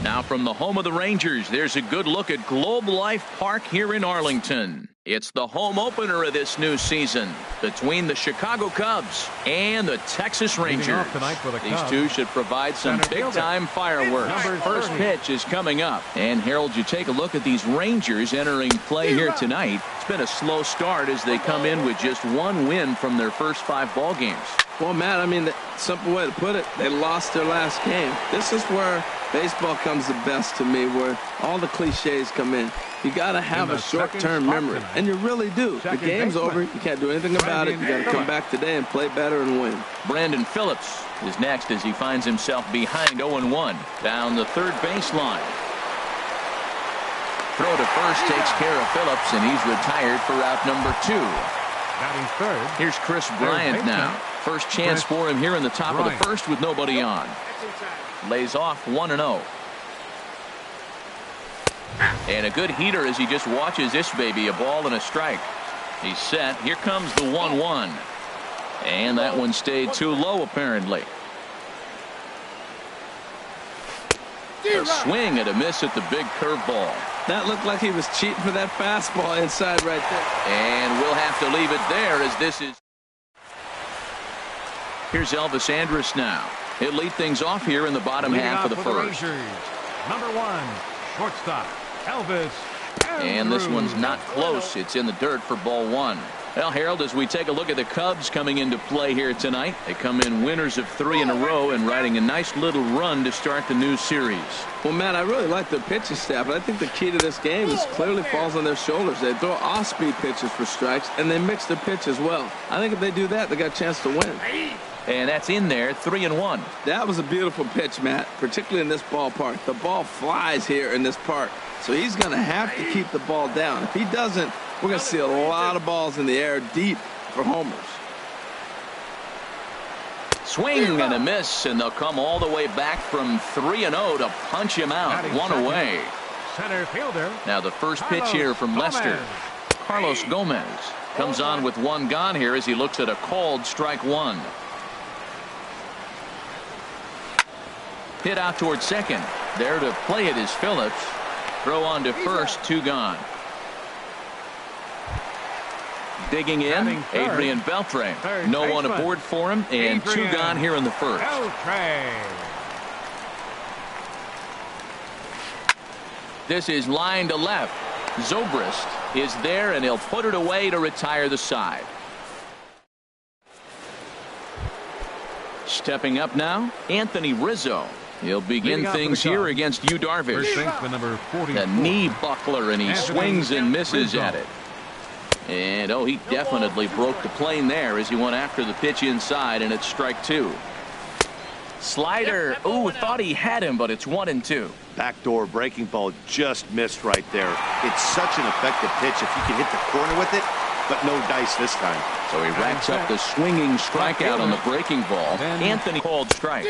Now from the home of the Rangers, there's a good look at Globe Life Park here in Arlington. It's the home opener of this new season between the Chicago Cubs and the Texas Rangers. These two should provide some big-time fireworks. First pitch is coming up. And Harold, you take a look at these Rangers entering play here tonight. It's been a slow start as they come in with just one win from their first 5 ball games. Well, Matt, I mean, the simple way to put it, they lost their last game. This is where baseball comes the best to me, where all the cliches come in. You got to have a short-term memory, and you really do. The game's over. You can't do anything about it. You got to come back today and play better and win. Brandon Phillips is next as he finds himself behind 0-1 down the third baseline. Throw to first takes care of Phillips, and he's retired for out number 2. Batting third. Here's Chris Bryant now. First chance for him here in the top of the first with nobody on. Lays off 1-0. And a good heater as he just watches this baby, a ball and a strike. He's set. Here comes the 1-1. And that one stayed too low apparently. A swing and a miss at the big curveball. That looked like he was cheating for that fastball inside right there. And we'll have to leave it there as this is. Here's Elvis Andrus now. He'll lead things off here in the bottom half of the first. Number 1, shortstop, Elvis Andrus. And this one's not close. It's in the dirt for ball 1. Well, Harold, as we take a look at the Cubs coming into play here tonight, they come in winners of 3 in a row and riding a nice little run to start the new series. Well, Matt, I really like their pitching staff, but I think the key to this game is clearly falls on their shoulders. They throw off-speed pitches for strikes, and they mix their pitch as well. I think if they do that, they got a chance to win. And that's in there, 3-1. That was a beautiful pitch, Matt, particularly in this ballpark. The ball flies here in this park, so he's going to have to keep the ball down. If he doesn't, we're going to see a lot of balls in the air deep for homers. Swing and a miss, and they'll come all the way back from 3-0 to punch him out. One away. Center fielder. Now the first pitch here from Lester. Carlos Gomez comes on with 1 gone here as he looks at a called strike 1. Hit out towards second. There to play it is Phillips. Throw on to first, 2 gone. Digging in, Adrian Beltre. No one aboard for him, and 2 gone here in the first. This is line to left. Zobrist is there, and he'll put it away to retire the side. Stepping up now, Anthony Rizzo. He'll begin things here against Yu Darvish. The knee buckler, and he swings and misses at it. And he definitely broke the plane there as he went after the pitch inside, and it's strike 2. Slider, thought he had him, but it's 1-2. Backdoor breaking ball just missed right there. It's such an effective pitch if you can hit the corner with it, but no dice this time. So he racks up the swinging strikeout on the breaking ball. Anthony called strike.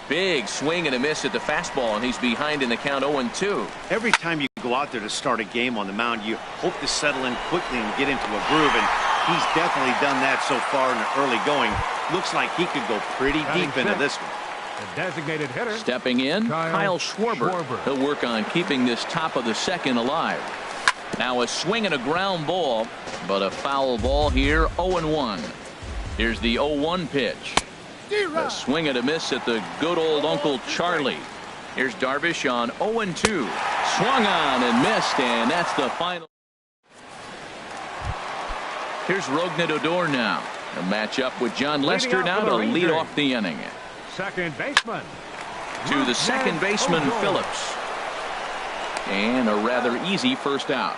Big swing and a miss at the fastball, and he's behind in the count 0-2. Every time you go out there to start a game on the mound, you hope to settle in quickly and get into a groove, and he's definitely done that so far in the early going. Looks like he could go pretty deep into this one. The designated hitter. Stepping in, Kyle Schwarber. He'll work on keeping this top of the second alive. Now a swing and a ground ball, but a foul ball here, 0-1. Here's the 0-1 pitch. A swing and a miss at the good old Uncle Charlie. Here's Darvish on 0-2. Swung on and missed, and that's the final. Here's Rougned Odor now. A matchup with John Lester now to lead off the inning. Second baseman. To the second baseman, Phillips. And a rather easy first out.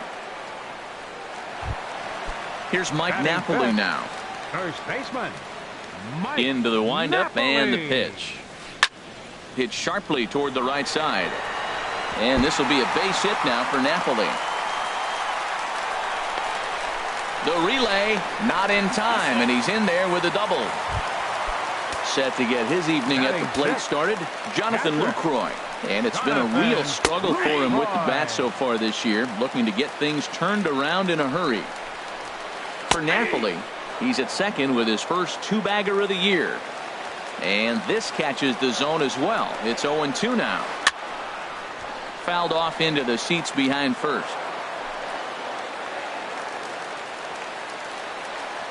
Here's Mike Napoli now. First baseman. Into the windup and the pitch. Hit sharply toward the right side. And this will be a base hit now for Napoli. The relay not in time, and he's in there with a double. Set to get his evening at the plate started, Jonathan Lucroy. And it's been a real struggle for him with the bat so far this year, looking to get things turned around in a hurry. For Napoli, he's at second with his first 2-bagger of the year. And this catches the zone as well. It's 0-2 now. fouled off into the seats behind first.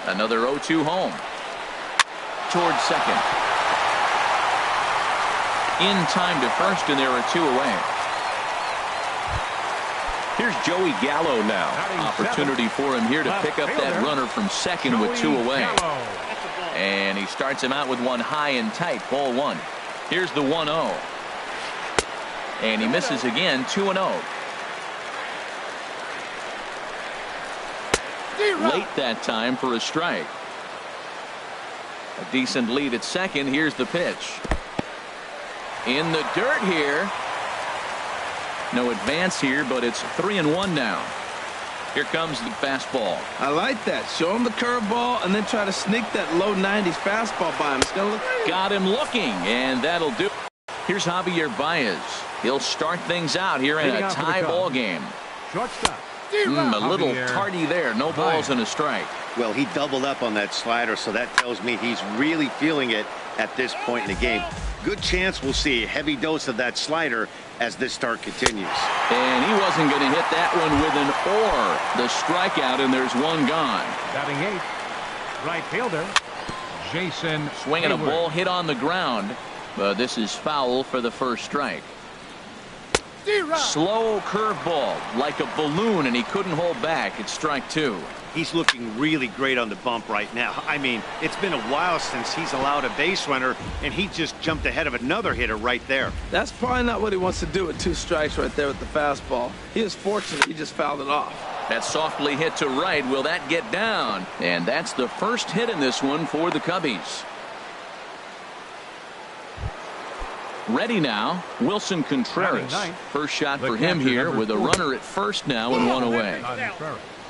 Another 0-2 home. Towards second. In time to first, and there are 2 away. Here's Joey Gallo now. Opportunity for him here to pick up that runner from second with 2 away. And he starts him out with one high and tight. Ball 1. Here's the 1-0. And he misses again. 2-0. Late that time for a strike. A decent lead at second. Here's the pitch. In the dirt here. No advance here, but it's 3-1 now. Here comes the fastball. I like that. Show him the curveball and then try to sneak that low 90s fastball by him. It's gonna look... Got him looking, and that'll do. Here's Javier Baez. He'll start things out here in a tie ball game. Shortstop. A little tardy there. No balls and a strike. Well, he doubled up on that slider, so that tells me he's really feeling it at this point in the game. Good chance we'll see a heavy dose of that slider as this start continues. And he wasn't going to hit that one with an or. The strikeout, and there's one gone. Batting 8th, right fielder, Jason Swinging Hayward. a ball hit on the ground, but this is foul for the first strike. Slow curveball, like a balloon, and he couldn't hold back. It's strike 2. He's looking really great on the bump right now. I mean, it's been a while since he's allowed a base runner, and he just jumped ahead of another hitter right there. That's probably not what he wants to do with 2 strikes right there with the fastball. He was fortunate he just fouled it off. That's softly hit to right. Will that get down? And that's the first hit in this one for the Cubbies. Ready now, Wilson Contreras. First shot for him here with a runner at first now and 1 away.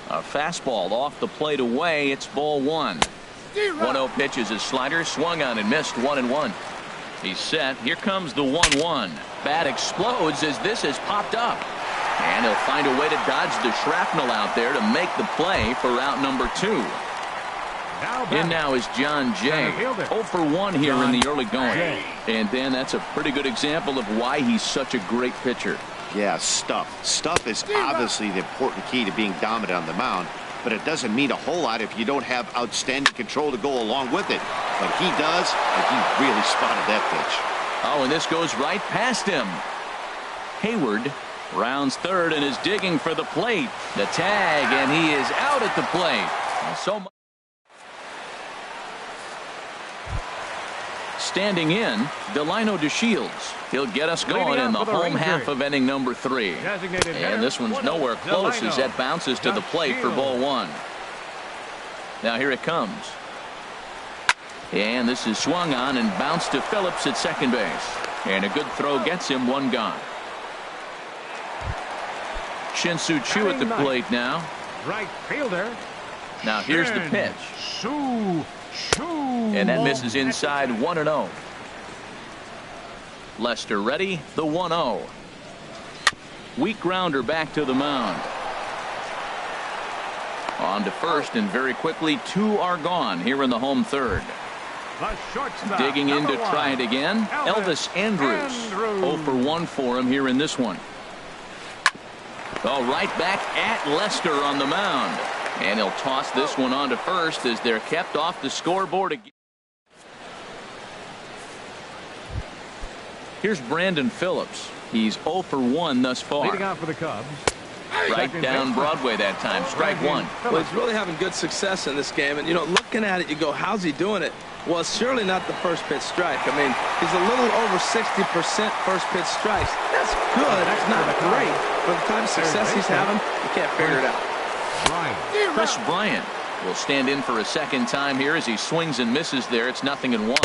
A fastball off the plate away. It's ball 1. 1-0 pitch is his slider, swung on and missed. 1-1. He's set. Here comes the 1-1. Bat explodes as this has popped up. And he'll find a way to dodge the shrapnel out there to make the play for out number 2. In now is John Jay. 0 for 1 here in the early going. And then that's a pretty good example of why he's such a great pitcher. Yeah, stuff. Stuff is obviously the important key to being dominant on the mound, but it doesn't mean a whole lot if you don't have outstanding control to go along with it. But he does, and he really spotted that pitch. Oh, and this goes right past him. Hayward rounds third and is digging for the plate. The tag, and he is out at the plate. So much. Standing in, Delino DeShields. He'll get us going in the home half of inning number 3. And this one's nowhere close as that bounces to the plate for ball 1. Now here it comes. And this is swung on and bounced to Phillips at second base. And a good throw gets him, 1 gone. Shin-Soo Choo at the plate now. Right fielder. Now here's the pitch. And that misses inside. 1-0. Lester ready. The 1-0. Weak grounder back to the mound. On to first, and very quickly 2 are gone here in the home third. Digging in to try it again, Elvis Andrus. 0 for 1 for him here in this one. Oh, right back at Lester on the mound. And he'll toss this one on to first as they're kept off the scoreboard again. Here's Brandon Phillips. He's 0 for 1 thus far. Leading off for the Cubs. Right down Broadway that time. Strike 1. Well, he's really having good success in this game. And, you know, looking at it, you go, how's he doing it? Well, it's surely not the first pitch strike. I mean, he's a little over 60% first pitch strikes. That's good. That's not great. But the type of success he's having, you can't figure it out. Chris Bryant will stand in for a second time here as he swings and misses there. It's 0-1.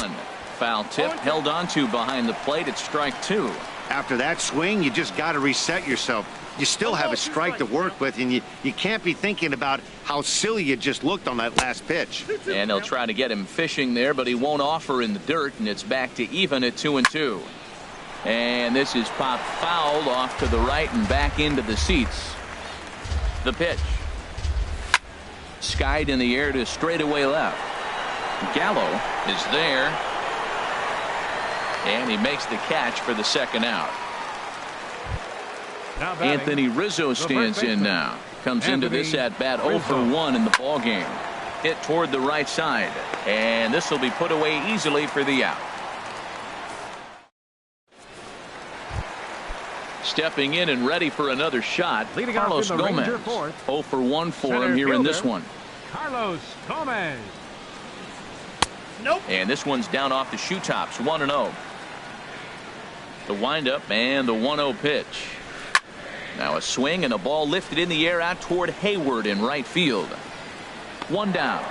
Foul tip held on to behind the plate. It's strike 2. After that swing, you just got to reset yourself. You still have a strike to work with, and you can't be thinking about how silly you just looked on that last pitch. And they'll try to get him fishing there, but he won't offer in the dirt, and it's back to even at 2-2. And this is popped foul off to the right and back into the seats. The pitch. Skied in the air to straightaway left. Gallo is there. And he makes the catch for the second out. Now batting, Anthony Rizzo stands in now. Comes into this at bat 0 for 1 in the ball game. Hit toward the right side, and this will be put away easily for the out. Stepping in and ready for another shot, Leading Carlos off in the Gomez. Ranger fourth. 0 for 1 for Center him here in this fielder, one. Carlos Gomez. Nope. And this one's down off the shoe tops, 1-0. The windup and the 1-0 pitch. Now a swing and a ball lifted in the air out toward Hayward in right field. One down.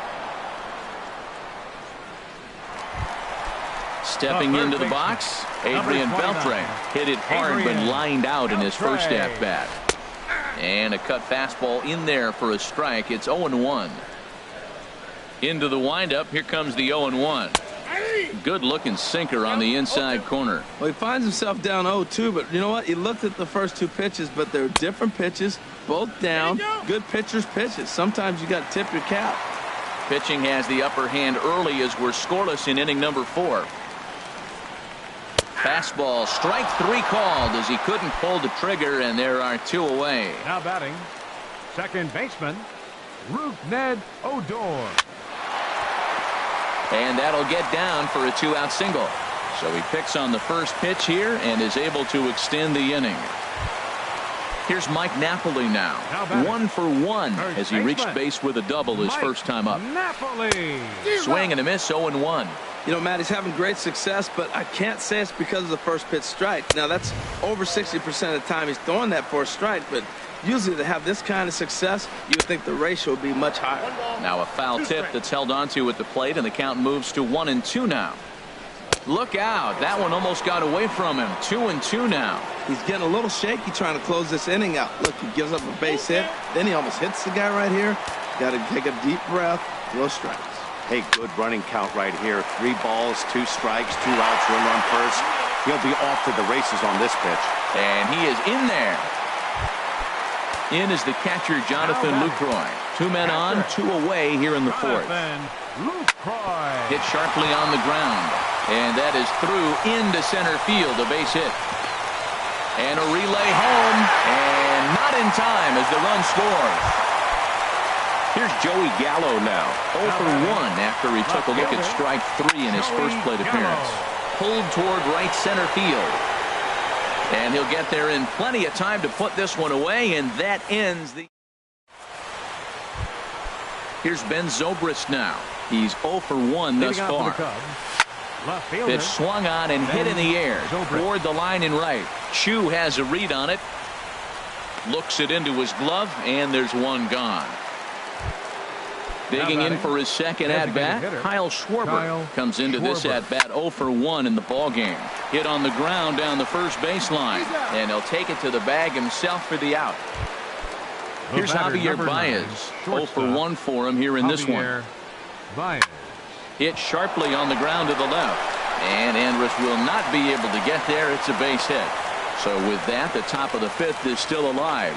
Stepping into the box, Adrian Beltre hit it hard but lined out in his first at bat. And a cut fastball in there for a strike. It's 0-1. Into the windup. Here comes the 0-1. Good looking sinker on the inside corner. Well, he finds himself down 0-2, but you know what? He looked at the first two pitches, but they're different pitches, both down. Good pitchers' pitches. Sometimes you got to tip your cap. Pitching has the upper hand early as we're scoreless in inning number 4. Fastball, strike 3 called as he couldn't pull the trigger, and there are 2 away. Now batting, second baseman, Rougned Odor. And that'll get down for a 2-out single. So he picks on the first pitch here and is able to extend the inning. Here's Mike Napoli now. 1 for 1 as he reached base with a double his first time up. Napoli. Swing and a miss, 0-1. You know, Matt, he's having great success, but I can't say it's because of the first pitch strike. Now, that's over 60% of the time he's throwing that for a strike, but usually to have this kind of success, you would think the ratio would be much higher. Now a foul tip that's held onto at the plate, and the count moves to 1-2 now. Look out. That one almost got away from him. 2-2 now. He's getting a little shaky trying to close this inning out. Look, he gives up a base hit. Then he almost hits the guy right here. Got to take a deep breath. No strikes. Hey, good running count right here. 3 balls, 2 strikes, 2 outs, 1 run first. He'll be off to the races on this pitch. And he is in there. In is the catcher, Jonathan Lucroy. 2 men on, 2 away here in the 4th. Hit sharply on the ground. And that is through into center field, a base hit. And a relay home. And not in time as the run scores. Here's Joey Gallo now. 0 for 1 after he took a look at strike 3 in his first plate appearance. Pulled toward right center field. And he'll get there in plenty of time to put this one away, and that ends the... Here's Ben Zobrist now. He's 0 for 1 thus far. Pitch swung on and hit in the air toward the line in right. Chu has a read on it. Looks it into his glove, and there's one gone. Digging in for his second at-bat, Kyle Schwarber comes into this at-bat 0 for 1 in the ballgame. Hit on the ground down the first baseline, and he'll take it to the bag himself for the out. Here's Javier Baez. 0 for 1 for him here in this one. Hit sharply on the ground to the left, and Andrus will not be able to get there. It's a base hit. So with that, the top of the 5th is still alive.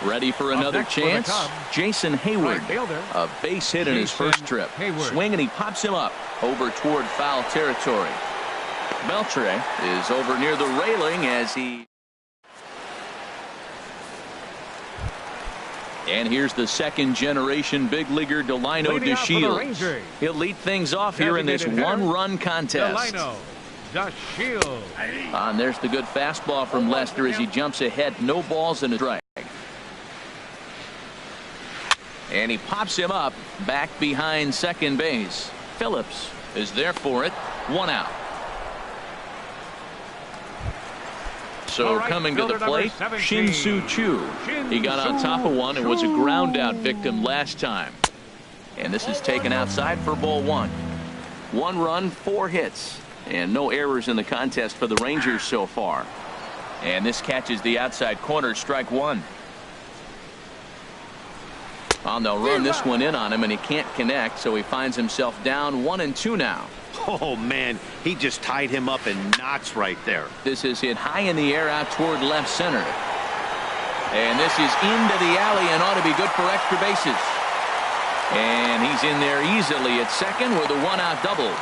Ready for another chance? Jason Hayward. A base hit in his first trip. Swing and he pops him up over toward foul territory. Beltre is over near the railing as he... And here's the second generation big leaguer Delino DeShields. He'll lead things off here in this 1-run contest. And there's the good fastball from Lester as he jumps ahead. No balls in a strike. And he pops him up back behind second base. Phillips is there for it. 1 out. So coming to the plate, Shin-Soo Choo. He got on top of one and was a ground out victim last time. And this is taken outside for ball 1. 1 run, 4 hits, and no errors in the contest for the Rangers so far. And this catches the outside corner, strike 1. And they'll run this one in on him, and he can't connect, so he finds himself down 1-2 now. Oh, man, he just tied him up in knots right there. This is hit high in the air out toward left center. And this is into the alley and ought to be good for extra bases. And he's in there easily at second with a 1-out double.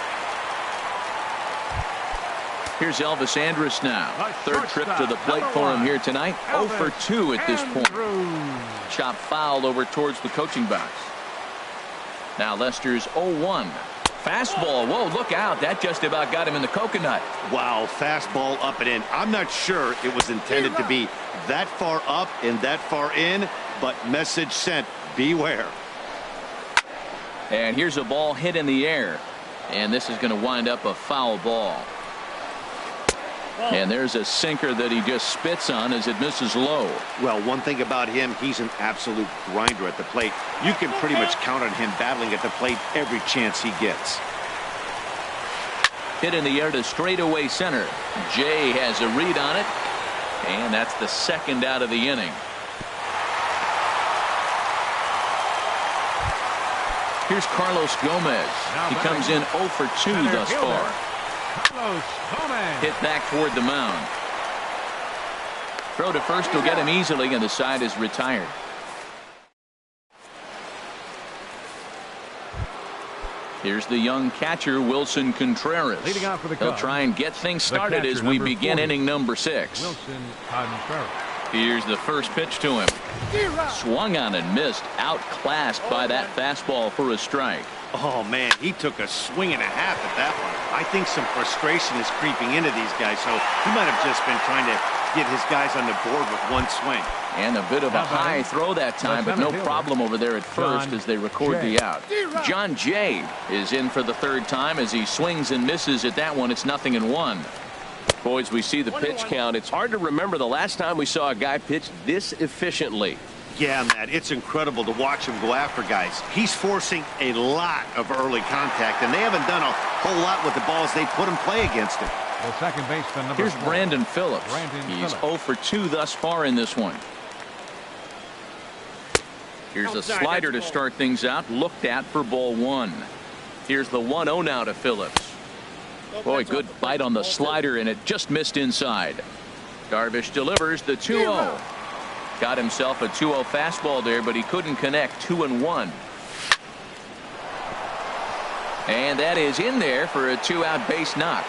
Here's Elvis Andrus now. Third trip to the plate for him here tonight. 0 for 2 at this point. Chop foul over towards the coaching box. Now Lester's 0-1. Fastball. Whoa, look out. That just about got him in the coconut. Wow, fastball up and in. I'm not sure it was intended to be that far up and that far in, but message sent. Beware. And here's a ball hit in the air. And this is going to wind up a foul ball. And there's a sinker that he just spits on as it misses low. Well, one thing about him, he's an absolute grinder at the plate. You can pretty much count on him battling at the plate every chance he gets. Hit in the air to straightaway center. Jay has a read on it. And that's the second out of the inning. Here's Carlos Gomez. He comes in 0 for 2 thus far. Hit back toward the mound. Throw to first will get him easily, and the side is retired. Here's the young catcher, Wilson Contreras. Leading off for the He'll Cubs, try and get things started as we begin 40, inning number 6. Wilson Contreras. Here's the first pitch to him. Swung on and missed. Outclassed by that fastball for a strike. Oh, man, he took a swing and a half at that one. I think some frustration is creeping into these guys, so he might have just been trying to get his guys on the board with one swing. And a bit of a high throw that time, but no problem over there at first as they record the out. John Jay is in for the third time as he swings and misses at that one. It's 0-1. Boys, we see the pitch count. It's hard to remember the last time we saw a guy pitch this efficiently. Yeah, Matt, it's incredible to watch him go after guys. He's forcing a lot of early contact, and they haven't done a whole lot with the balls they put in play against him. The second baseman, number Here's 4. Brandon Phillips. He's 0 for 2 thus far in this one. Here's a slider to start things out. Looked at for ball 1. Here's the 1-0 now to Phillips. Boy, good bite on the slider, and it just missed inside. Darvish delivers the 2-0. Got himself a 2-0 fastball there, but he couldn't connect. 2-1. And that is in there for a 2-out base knock.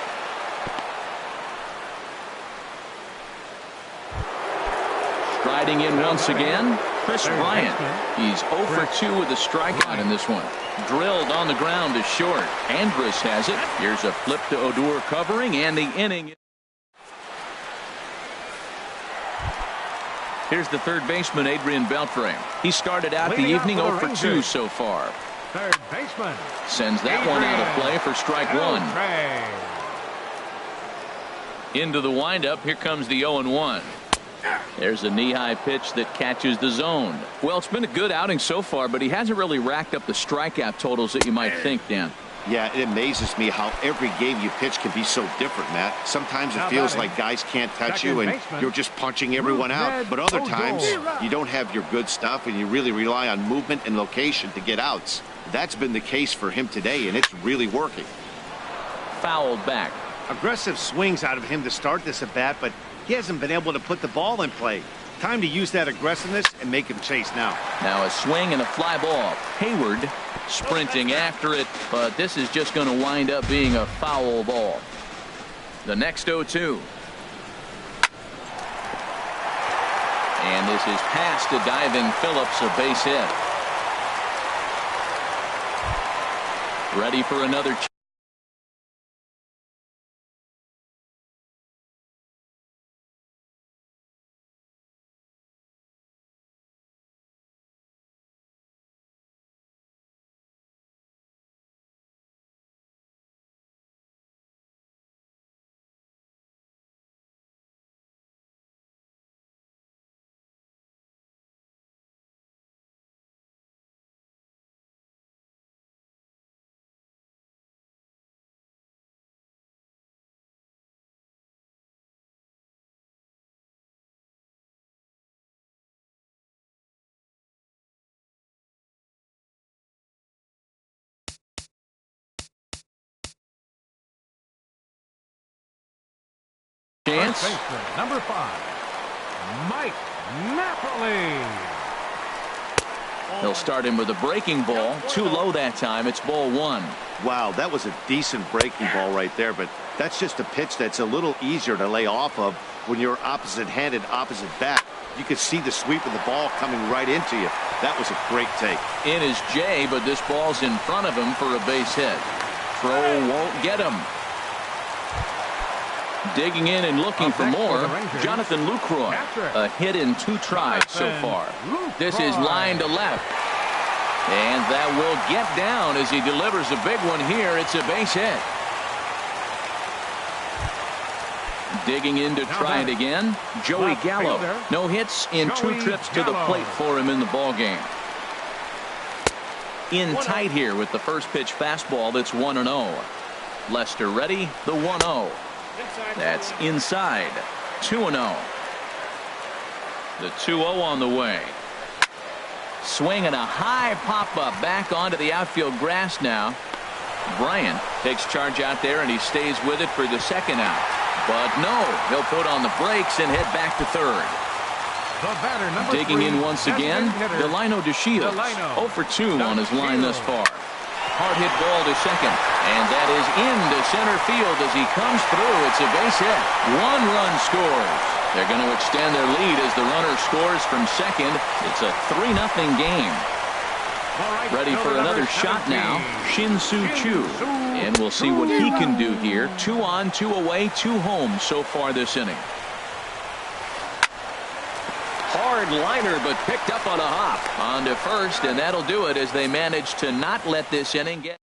Striding in once again, Chris Bryant. He's 0 for 2 with a strikeout in this one. Drilled on the ground to short. Andrus has it. Here's a flip to Odor covering, and the inning. Here's the third baseman, Adrian Beltre. He started out the evening 0 for 2 so far. Third baseman. Sends that one out of play for strike 1. Into the windup. Here comes the 0-1. There's a knee-high pitch that catches the zone. Well, it's been a good outing so far, but he hasn't really racked up the strikeout totals that you might think, Dan. Yeah, it amazes me how every game you pitch can be so different, Matt. Sometimes it feels like guys can't touch you and you're just punching everyone out. But other times you don't have your good stuff and you really rely on movement and location to get outs. That's been the case for him today, and it's really working. Fouled back. Aggressive swings out of him to start this at bat, but he hasn't been able to put the ball in play. Time to use that aggressiveness and make him chase now. Now a swing and a fly ball. Hayward sprinting after it, but this is just going to wind up being a foul ball. The next 0-2. And this is past a diving Phillips, a base hit. Ready for another chance. Number 5, Mike Napoli. He'll start him with a breaking ball. Too low that time. It's ball one. Wow, that was a decent breaking ball right there, but that's just a pitch that's a little easier to lay off of when you're opposite-handed, opposite bat. You could see the sweep of the ball coming right into you. That was a great take. In is Jay, but this ball's in front of him for a base hit. Throw won't get him. Digging in and looking for more, Jonathan Lucroy. A hit in 2 tries so far. This is line to left. And that will get down as he delivers a big one here. It's a base hit. Digging in to try it again, Joey Gallo. No hits in 2 trips to the plate for him in the ballgame. In tight here with the first pitch fastball that's 1-0. Lester ready, the 1-0. That's inside. 2-0. The 2-0 on the way. Swinging a high pop-up back onto the outfield grass now. Bryant takes charge out there, and he stays with it for the second out. But no, he'll put on the brakes and head back to third. Digging in once again, Delino DeShields. 0 for 2 on his line thus far. Hard hit ball to second, and that is into center field as he comes through. It's a base hit. 1 run scores. They're going to extend their lead as the runner scores from second. It's a 3-0 game. Ready for another shot now, Shin-Soo Choo. And we'll see what he can do here. 2 on, 2 away, 2 home so far this inning. Hard liner, but picked up on a hop. On to first, and that'll do it as they manage to not let this inning get.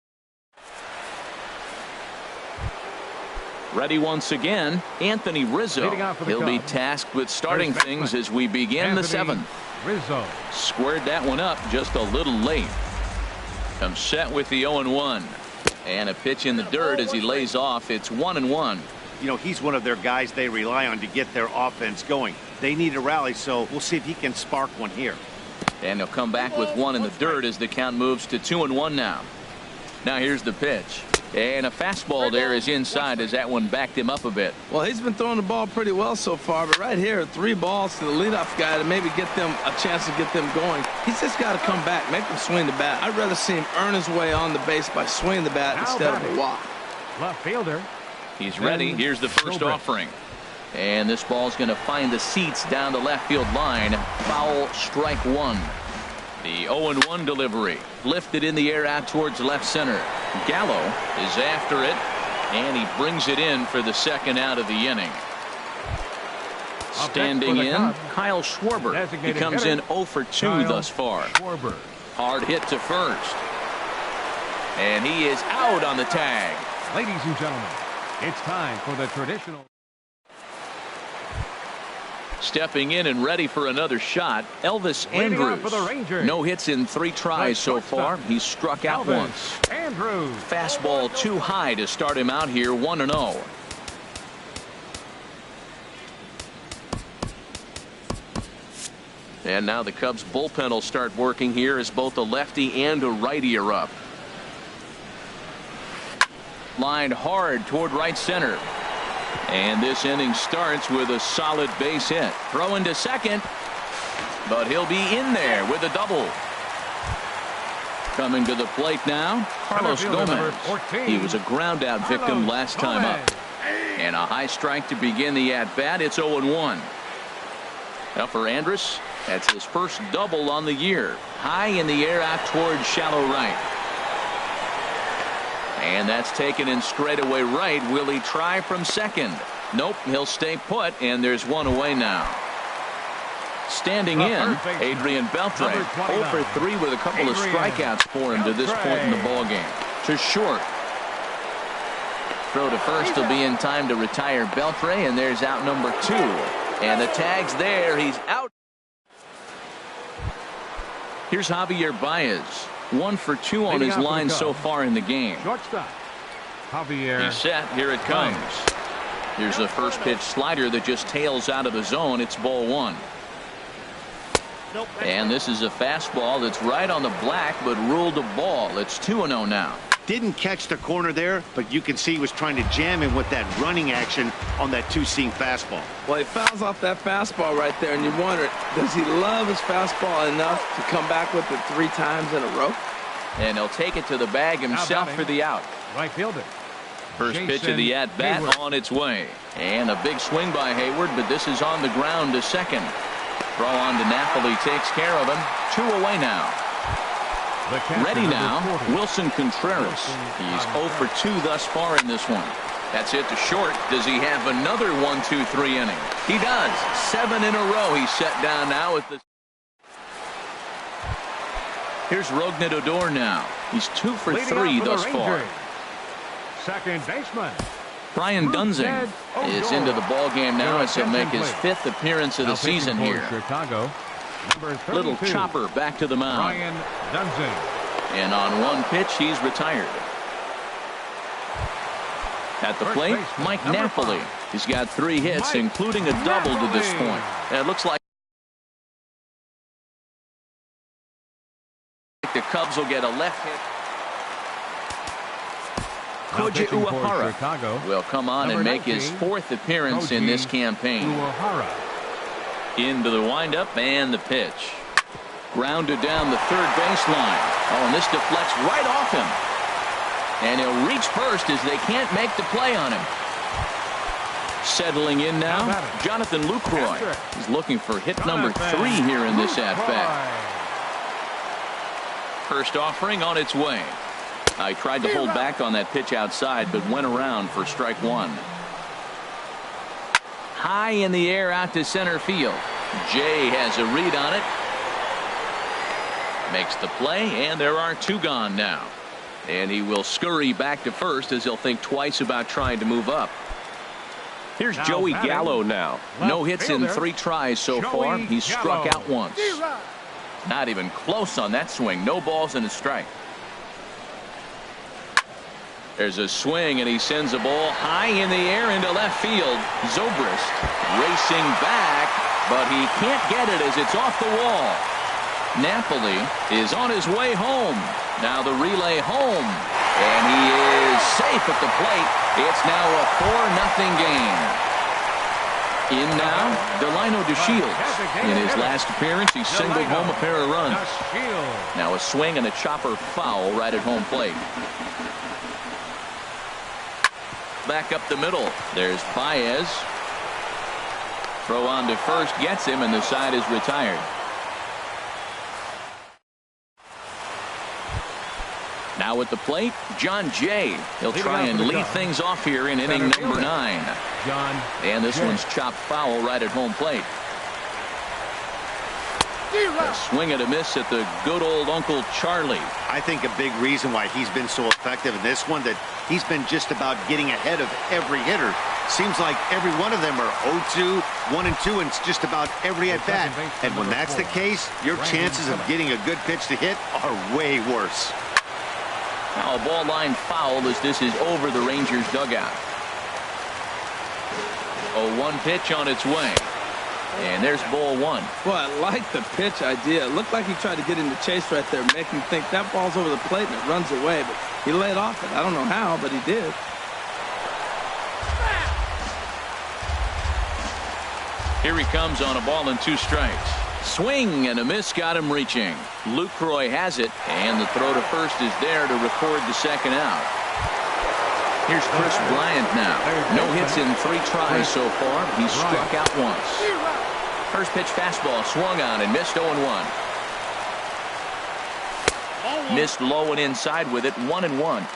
Ready once again, Anthony Rizzo. He'll be tasked with starting things as we begin the 7th. Rizzo Squared that one up just a little late. Comes set with the 0-1. And a pitch in the dirt as he lays off. It's 1-1. You know, he's one of their guys they rely on to get their offense going. They need a rally, so we'll see if he can spark one here. And he'll come back with 1 in the dirt as the count moves to 2-1 now. Now here's the pitch. And a fastball there is inside as that one backed him up a bit. Well, he's been throwing the ball pretty well so far, but right here, 3 balls to the leadoff guy to maybe get them a chance to get them going. He's just got to come back, make them swing the bat. I'd rather see him earn his way on the base by swinging the bat instead of a walk. left fielder. He's ready. Here's the first offering. And this ball's going to find the seats down the left field line. Foul, strike 1. The 0-1 delivery lifted in the air out towards left center. Gallo is after it, and he brings it in for the second out of the inning. Standing in, Kyle Schwarber. He comes in 0 for 2 thus far. Hard hit to first. And he is out on the tag. Ladies and gentlemen, it's time for the traditional. Stepping in and ready for another shot, Elvis Andrews. No hits in 3 tries so far. He's struck out once. Andrews. Fastball too high to start him out here, 1-0. And now the Cubs bullpen will start working here as both a lefty and a righty are up. Lined hard toward right center. And this inning starts with a solid base hit. Throwing to second. But he'll be in there with a double. Coming to the plate now, Carlos Gomez. He was a ground out victim last time up. And a high strike to begin the at-bat. It's 0-1. Now for Andrus, that's his first double on the year. High in the air out towards shallow right. And that's taken in straightaway right. Will he try from second? Nope, he'll stay put, and there's one away now. Standing in, Adrian Beltre. 0 for 3 with a couple of strikeouts for him to this point in the ballgame. To short. Throw to first will be in time to retire Beltre, and there's out number 2. And the tag's there. He's out. Here's Javier Baez. 1 for 2 on his line so far in the game. Shortstop. Javier. He's set. Here it comes. Here's a first pitch slider that just tails out of the zone. It's ball 1. And this is a fastball that's right on the black, but ruled a ball. It's 2-0 now. Didn't catch the corner there, but you can see he was trying to jam him with that running action on that two-seam fastball. Well, he fouls off that fastball right there, and you wonder, does he love his fastball enough to come back with it 3 times in a row? And he'll take it to the bag himself for the out. Right fielder. First pitch of the at-bat on its way. And a big swing by Hayward, but this is on the ground to second. Throw on to Napoli takes care of him. 2 away now. Ready now, Wilson Contreras. He's 0 for 2 thus far in this one. That's hit to short. Does he have another 1-2-3 inning? He does. 7 in a row he's set down now at the... Here's Rougned Odor now. He's 2 for 3 thus far. Second baseman Brian Dunzing is into the ball game now as he'll make his 5th appearance of the season here. Chicago. Little chopper back to the mound. Brian Dunzing. And on one pitch, he's retired. At the plate, Mike Napoli. He's got 3 hits, including a double to this point. And it looks like the Cubs will get a left hit. Koji Uehara will come on and make his 4th appearance in this campaign. Into the windup and the pitch. Grounded down the third baseline. Oh, and this deflects right off him. And he'll reach first as they can't make the play on him. Settling in now, Jonathan Lucroy. He's looking for hit number 3 here in this at-bat. First offering on its way. I tried to hold back on that pitch outside, but went around for strike 1. High in the air out to center field. Jay has a read on it. Makes the play, and there are 2 gone now. And he will scurry back to first as he'll think twice about trying to move up. Here's Joey Gallo now. No hits in 3 tries so far. He's struck out once. Not even close on that swing. No balls and a strike. There's a swing, and he sends a ball high in the air into left field. Zobrist racing back, but he can't get it as it's off the wall. Napoli is on his way home. Now the relay home, and he is safe at the plate. It's now a 4-0 game. In now, Delino DeShields. In his last appearance, he singled home a pair of runs. Now a swing and a chopper foul right at home plate. Back up the middle. There's Baez. Throw on to first gets him, and the side is retired. Now at the plate, John Jay. He'll try and lead things off here in inning number 9. And this one's chopped foul right at home plate. A swing and a miss at the good old Uncle Charlie. I think a big reason why he's been so effective in this one, that he's been just about getting ahead of every hitter. Seems like every one of them are 0-2, 1-2, and it's just about every at-bat. And when that's the case, your chances of getting a good pitch to hit are way worse. Now a ball line foul as this is over the Rangers dugout. 0-1 pitch on its way. And there's ball 1. Boy, I like the pitch idea. It looked like he tried to get into chase right there, make him think that ball's over the plate and it runs away. But he laid off it. I don't know how, but he did. Here he comes on a ball and 2 strikes. Swing and a miss got him reaching. Lucroy has it, and the throw to first is there to record the second out. Here's Chris Bryant now. No hits in 3 tries so far. He's struck out once. First pitch fastball swung on and missed 0-1. Missed low and inside with it. 1-1.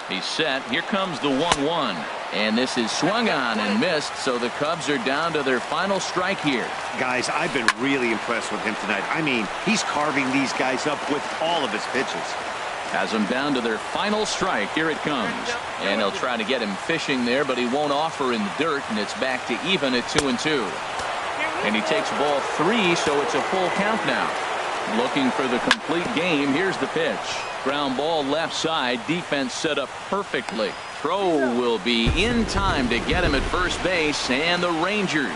He's set. Here comes the 1-1. And this is swung on and missed, so the Cubs are down to their final strike here. Guys, I've been really impressed with him tonight. I mean, he's carving these guys up with all of his pitches. Has them down to their final strike. Here it comes. And they'll try to get him fishing there, but he won't offer in the dirt, and it's back to even at 2-2. And he takes ball 3, so it's a full count now. Looking for the complete game. Here's the pitch. Ground ball left side. Defense set up perfectly. Throw will be in time to get him at first base, and the Rangers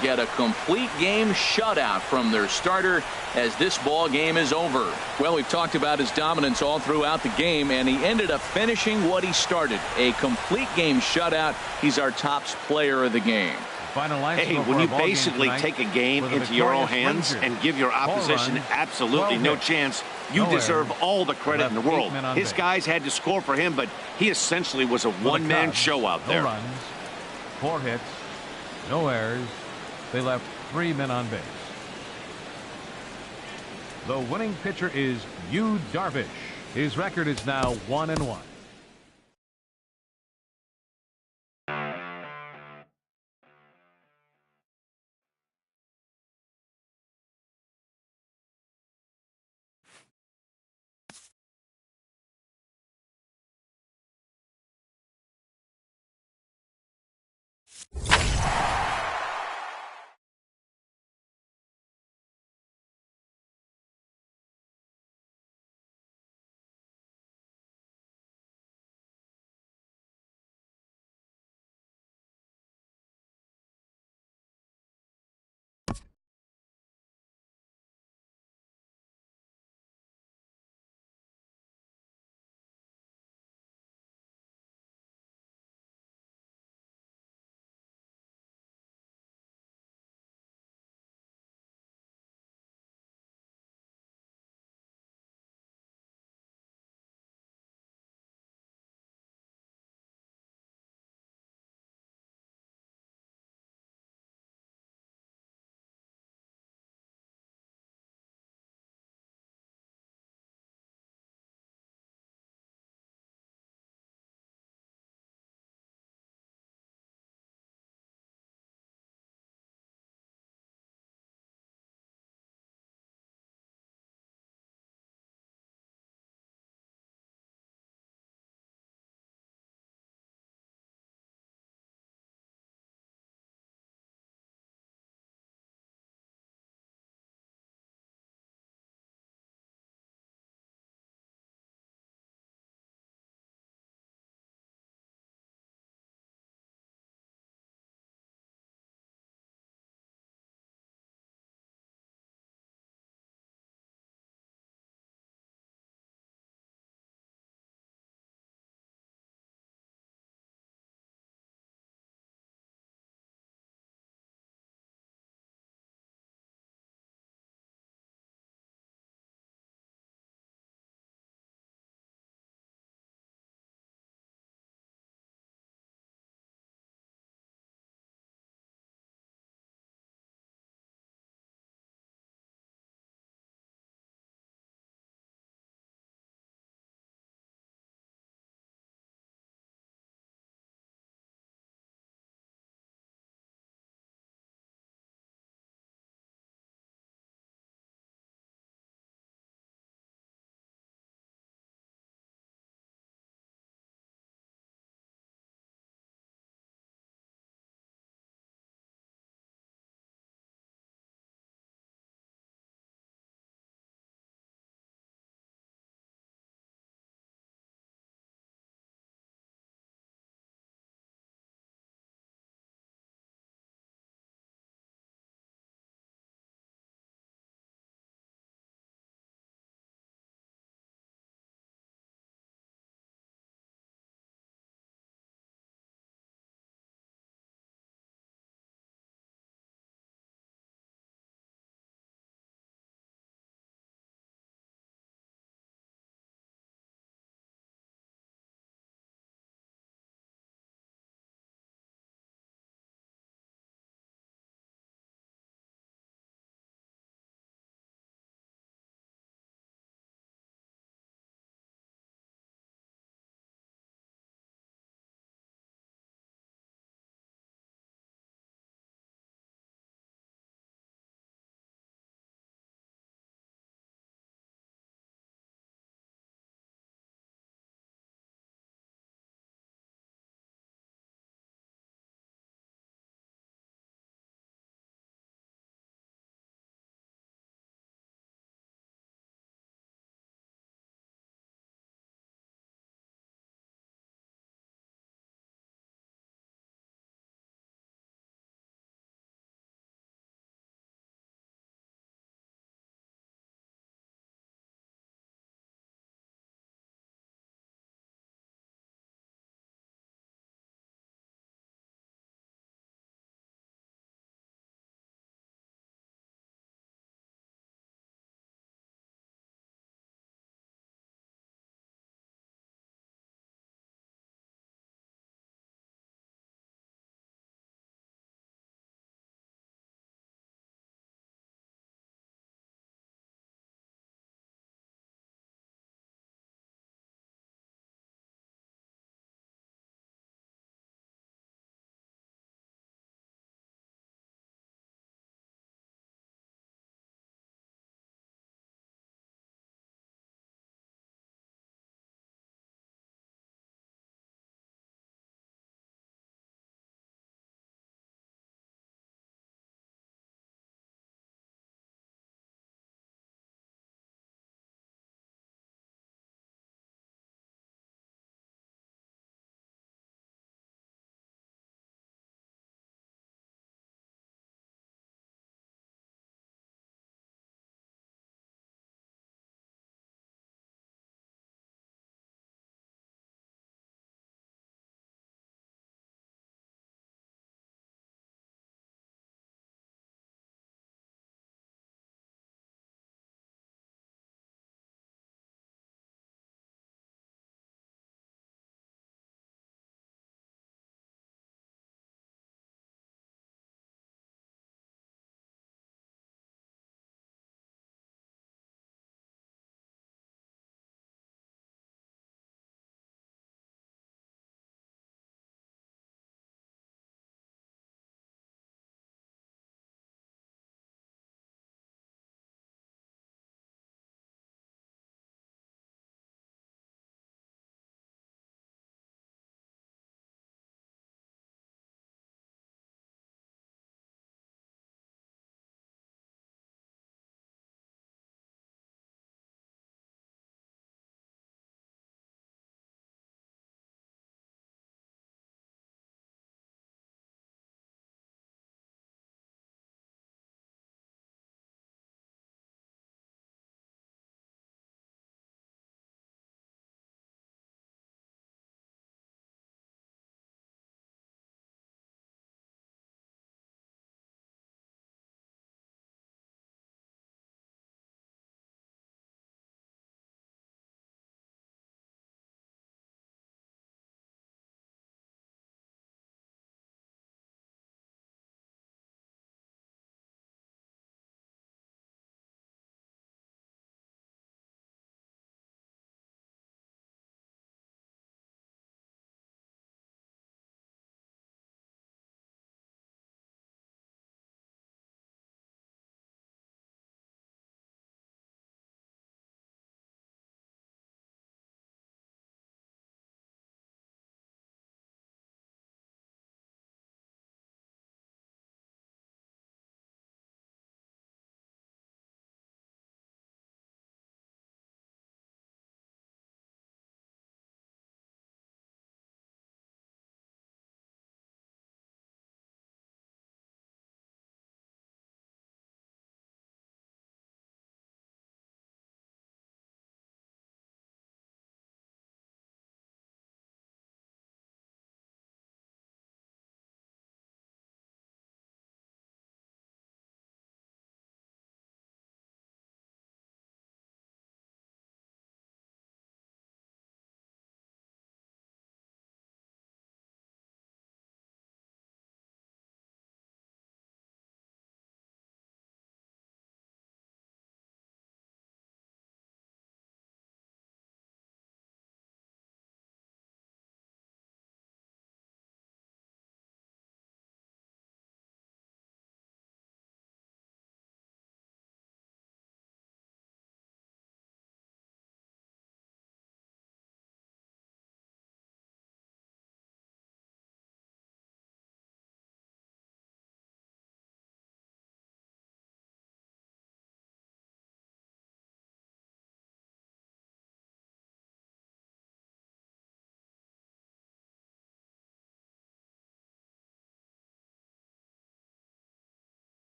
get a complete game shutout from their starter as this ball game is over. Well, we've talked about his dominance all throughout the game, and he ended up finishing what he started. A complete game shutout. He's our top player of the game. Hey, when you basically take a game into your own hands and give your opposition absolutely no chance, you deserve all the credit in the world. His guys had to score for him, but he essentially was a one-man show out there. 4 runs, 4 hits, no errors. They left 3 men on base. The winning pitcher is Yu Darvish. His record is now 1-1.